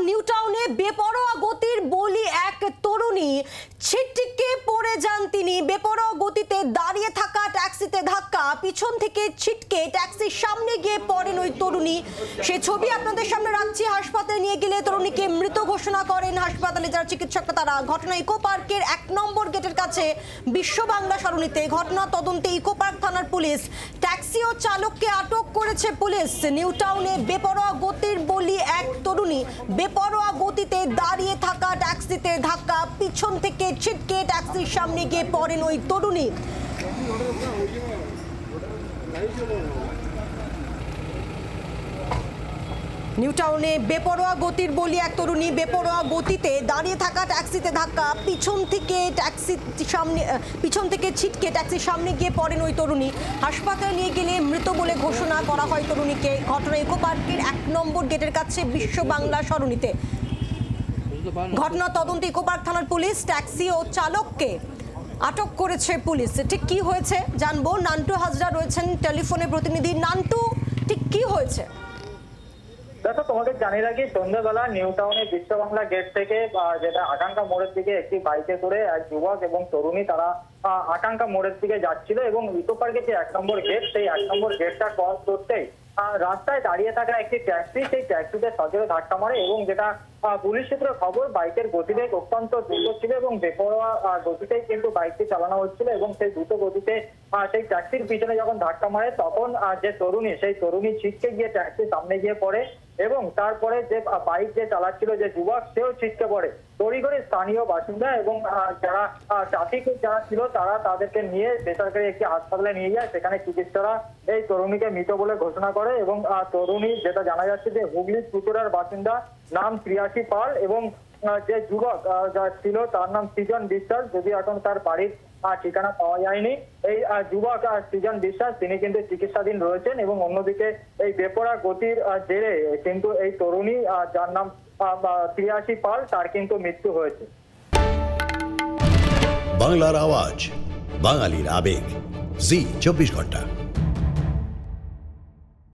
New টাউনে বেপরোয়া গতির বলি এক তরুণী, ছিটকে পড়ে যান তিনি। বেপরোয়া গতিতে দাঁড়িয়ে থাকা ট্যাক্সিতে ধাক্কা, পিছন থেকে ছিটকে ট্যাক্সির সামনে গিয়ে পড়েন ওই তরুণী। সে ছবি আপনাদের সামনে রাখছি। হাসপাতালে নিয়ে গেলে তরুণীকে মৃত ঘোষণা করেন হাসপাতালে যারা চিকিৎসকরা তারা। ঘটনা ইকো পার্কের 1 নম্বর গেটের কাছে বিশ্ব বাংলা সরণিতে। ঘটনা তদন্তে ইকো পার্ক থানার পুলিশ। ট্যাক্সি ও চালককে আটক করেছে পুলিশ। নিউ টাউনে বেপরোয়া গতির বলি এক তরুণী, বেপরোয়া গতিতে দাঁড়িয়ে থাকা ট্যাক্সিতে ধাক্কা, পিছন থেকে ছিটকে ট্যাক্সির সামনে গিয়ে পড়েন ওই তরুণী। নিউ টাউনে বেপরোয়া গতির বলি এক তরুণী, বেপরোয়া গতিতে দাঁড়িয়ে থাকা ট্যাক্সিতে ধাক্কা, পিছন থেকে ছিটকে ট্যাক্সির সামনে গিয়ে পড়েন ওই তরুণী। হাসপাতালে নিয়ে গেলে মৃত বলে ঘোষণা করা হয় তরুণীকে। ঘটনা ইকো পার্কের 1 নম্বর গেটের কাছে বিশ্ব বাংলা সরণিতে। ঘটনা তদন্তে ইকো পার্ক থানার পুলিশ। ট্যাক্সি ও চালককে আটক করেছে পুলিশ। ঠিক কি হয়েছে জানবো। নান্টু হাজরা রয়েছেন টেলিফোনে প্রতিনিধি। নান্টু, ঠিক কি হয়েছে? দেখো, তোমাদের জানিয়ে রাখি, সন্ধ্যাবেলা নিউ টাউনে বিশ্ব বাংলা গেট থেকে যেটা আকাঙ্ক্ষা মোড়ের দিকে একটি বাইকে করে এক যুবক এবং তরুণী তারা আকাঙ্ক্ষা মোড়ের দিকে যাচ্ছিল এবং ইকো পার্কের যে 1 নম্বর গেট, সেই 1 নম্বর গেটটা ক্রস করতেই রাস্তায় দাঁড়িয়ে থাকা একটি ট্যাক্সি, সেই ট্যাক্সিতে সজোরে ধাক্কা মারে এবং যেটা পুলিশ সূত্রে খবর, বাইকের গতিবেগ অত্যন্ত দ্রুত ছিল এবং বেপরোয়া গতিতেই কিন্তু বাইকটি চালানো হচ্ছিল এবং সেই দ্রুত গতিতে সেই ট্যাক্সির পিছনে যখন ধাক্কা মারে তখন যে তরুণী, সেই তরুণী ছিটকে গিয়ে ট্যাক্সির সামনে গিয়ে পড়ে এবং তারপরে যে বাইক যে চালাচ্ছিল যে যুবক, সেও ছিটকে পড়ে। তড়িঘড়ি স্থানীয় বাসিন্দা এবং যারা ট্রাফিক যারা ছিল তারা তাদেরকে নিয়ে বেসরকারি একটি হাসপাতালে নিয়ে যায়। সেখানে চিকিৎসকরা এই তরুণীকে মৃত বলে ঘোষণা করে এবং তরুণী, যেটা জানা যাচ্ছে যে হুগলি চুচুড়ার বাসিন্দা, নাম প্রিয়াসী পাল এবং যে যুবক ছিল তার নাম সৃজন বিশ্বাস। যদি এখন তার বাড়ির ঠিকানা পাওয়া যায়নি। এই যুবক সৃজন বিশ্বাস তিনি কিন্তু চিকিৎসাধীন রয়েছেন এবং অন্যদিকে এই বেপরোয়া গতির জেরে কিন্তু এই তরুণী, যার নাম প্রিয়াসী পাল, তার কিন্তু মৃত্যু হয়েছে। বাংলার আওয়াজ, বাঙালির আবেগ, জি 24 ঘন্টা।